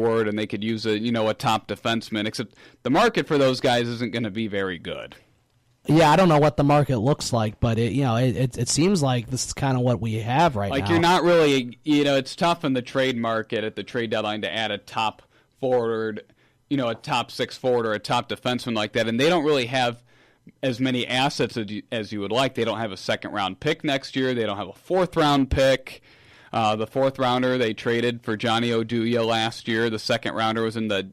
forward, and they could use a top defenseman. Except the market for those guys isn't going to be very good. Yeah, I don't know what the market looks like, but it seems like this is kind of what we have right now. Like, you're not really, it's tough in the trade market at the trade deadline to add a top forward, a top six forward or a top defenseman like that, and they don't really have as many assets as you would like. They don't have a second-round pick next year. They don't have a fourth-round pick. The fourth-rounder they traded for Johnny Oduya last year. The second-rounder was in the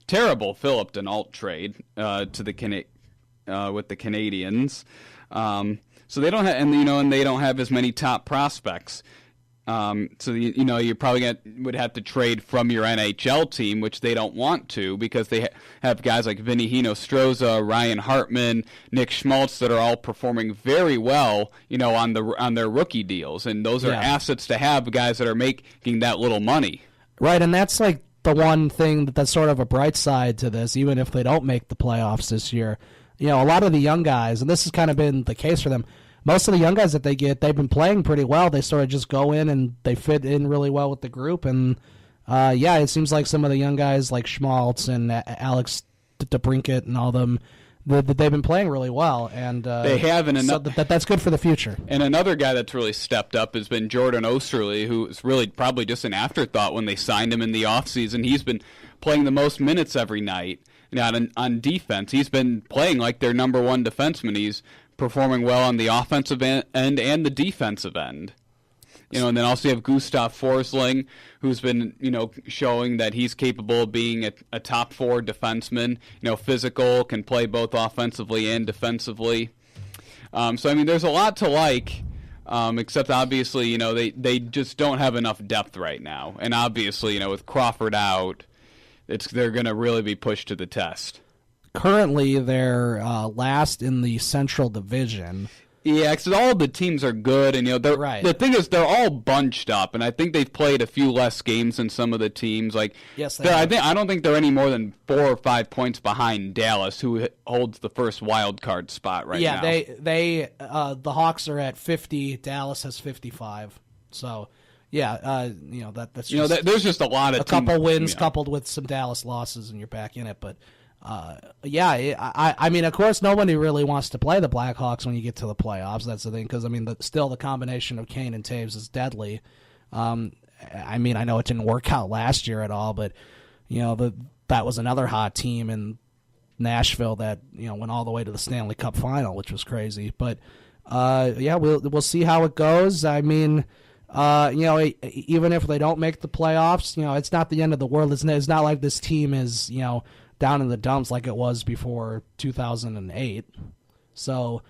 terrible Philip Denault trade with the Canadians. So they don't have, and they don't have as many top prospects. So you probably would have to trade from your NHL team, which they don't want to, because they have guys like Vinny Hinostroza, Ryan Hartman, Nick Schmaltz that are all performing very well, on their rookie deals, and those are assets to have, guys that are making that little money. Right, and that's like the one thing that's sort of a bright side to this, even if they don't make the playoffs this year. A lot of the young guys, and this has kind of been the case for them, most of the young guys that they get, they've been playing pretty well. They sort of just go in and they fit in really well with the group. And, it seems like some of the young guys like Schmaltz and Alex DeBrincat and all them, they've been playing really well. And they have, and so that's good for the future. And another guy that's really stepped up has been Jordan Osterley, who was really probably just an afterthought when they signed him in the offseason. He's been playing the most minutes every night. On defense, he's been playing like their number one defenseman. He's performing well on the offensive end and the defensive end. And then also you have Gustav Forsling, who's been, showing that he's capable of being a top four defenseman. Physical, can play both offensively and defensively. There's a lot to like. Except obviously, they just don't have enough depth right now. And obviously, with Crawford out, they're going to really be pushed to the test. Currently, they're last in the Central Division. Yeah, because all the teams are good, and the thing is, they're all bunched up, and I think they've played a few less games than some of the teams. Yes, I don't think they're any more than 4 or 5 points behind Dallas, who holds the first wild card spot now. Yeah, the Hawks are at 50. Dallas has 55. So. Yeah, that's just there's just a lot of a couple wins coupled with some Dallas losses, and you're back in it. But of course, nobody really wants to play the Blackhawks when you get to the playoffs. That's the thing, because still the combination of Kane and Taves is deadly. I know it didn't work out last year at all, but that was another hot team in Nashville that went all the way to the Stanley Cup final, which was crazy. But we'll see how it goes. Even if they don't make the playoffs, it's not the end of the world. It's not like this team is, down in the dumps like it was before 2008. So,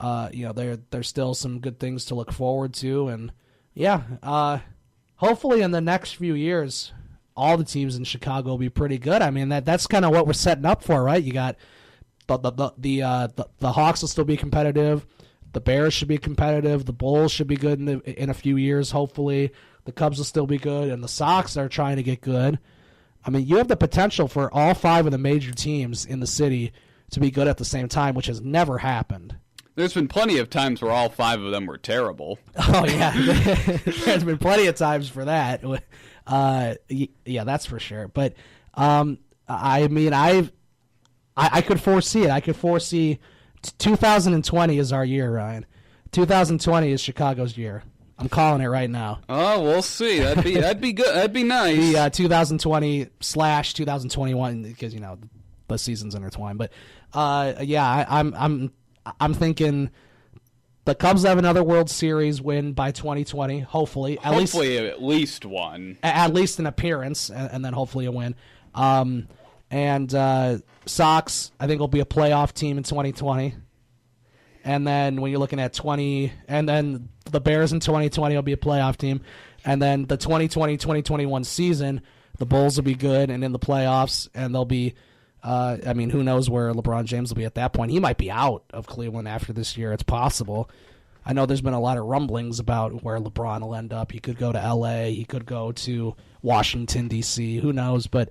there's still some good things to look forward to. And, hopefully in the next few years, all the teams in Chicago will be pretty good. That's kind of what we're setting up for, right? You got the Hawks will still be competitive. The Bears should be competitive. The Bulls should be good in a few years, hopefully. The Cubs will still be good, and the Sox are trying to get good. You have the potential for all 5 of the major teams in the city to be good at the same time, which has never happened. There's been plenty of times where all 5 of them were terrible. Oh, yeah. There's been plenty of times for that. Yeah, that's for sure. But, I could foresee it. I could foresee 2020 is our year, Ryan. 2020 is Chicago's year. I'm calling it right now. Oh, we'll see. That'd be good. That'd be nice. The 2020/2021, because the seasons intertwined. But I'm thinking the Cubs have another World Series win by 2020. Hopefully, at least one. At least an appearance, and then hopefully a win. And Sox, I think, will be a playoff team in 2020. And then when you're looking at and then the Bears in 2020 will be a playoff team. And then the 2020-2021 season, the Bulls will be good and in the playoffs, and they'll be, who knows where LeBron James will be at that point. He might be out of Cleveland after this year. It's possible. I know there's been a lot of rumblings about where LeBron will end up. He could go to L.A. He could go to Washington, D.C. Who knows? But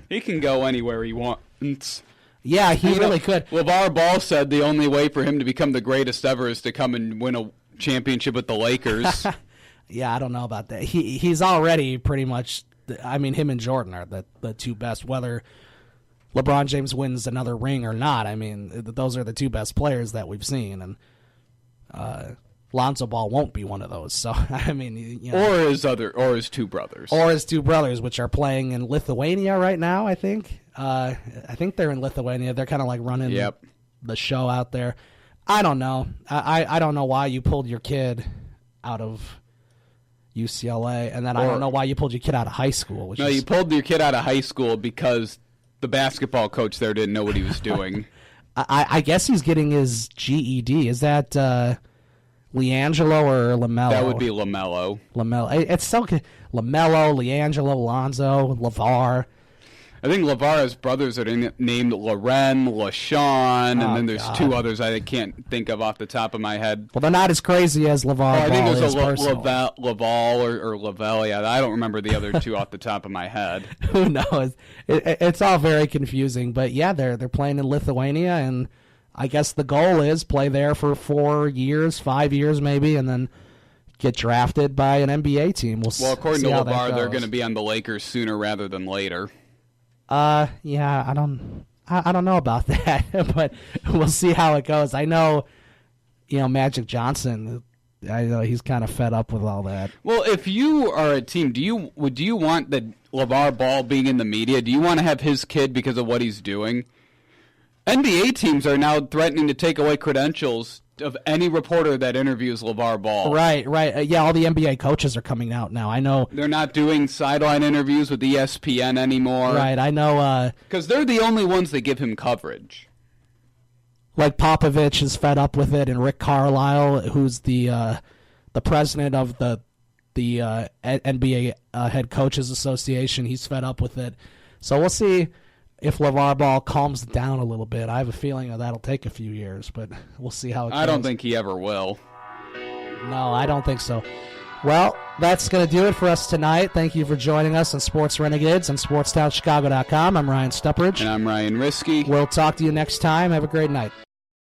he can go anywhere he wants. Yeah, he really could. LeVar Ball said the only way for him to become the greatest ever is to come and win a championship with the Lakers. Yeah, I don't know about that. He's already pretty much I mean, him and Jordan are the two best. Whether LeBron James wins another ring or not, I mean, those are the two best players that we've seen, and Lonzo Ball won't be one of those. So I mean, you know, or his two brothers, which are playing in Lithuania right now. I think they're in Lithuania. They're kind of like running the show out there. I don't know. I don't know why you pulled your kid out of UCLA, and then I don't know why you pulled your kid out of high school. You pulled your kid out of high school because the basketball coach there didn't know what he was doing. I guess he's getting his GED. Is that LiAngelo or LaMelo? That would be LaMelo. It's so good. LaMelo, LiAngelo, Lonzo, LeVar. I think LeVar's brothers are named Loren, LaShawn, and then there's two others I can't think of off the top of my head. Well, they're not as crazy as LeVar. I think there's a Laval or Lavelle. Yeah, I don't remember the other two off the top of my head. Who knows? It's all very confusing. But yeah, they're playing in Lithuania, and I guess the goal is play there for 4 years, 5 years maybe, and then get drafted by an NBA team. Well, according to LeVar, they're going to be on the Lakers sooner rather than later. Yeah, I don't know about that, but we'll see how it goes. I know, Magic Johnson, I know he's kind of fed up with all that. Well, if you are a team, do you want the LeVar Ball being in the media? Do you want to have his kid because of what he's doing? NBA teams are now threatening to take away credentials of any reporter that interviews LeVar Ball. Right. Yeah, all the NBA coaches are coming out now. I know. They're not doing sideline interviews with ESPN anymore. Right, I know. Because they're the only ones that give him coverage. Like Popovich is fed up with it, and Rick Carlisle, who's the president of the NBA Head Coaches Association, he's fed up with it. So we'll see if LeVar Ball calms down a little bit. I have a feeling that'll take a few years, but we'll see how it goes. I don't think he ever will. No, I don't think so. Well, that's going to do it for us tonight. Thank you for joining us on Sports Renegades on SportsTownChicago.com. I'm Ryan Stuprich. And I'm Ryan Risky. We'll talk to you next time. Have a great night.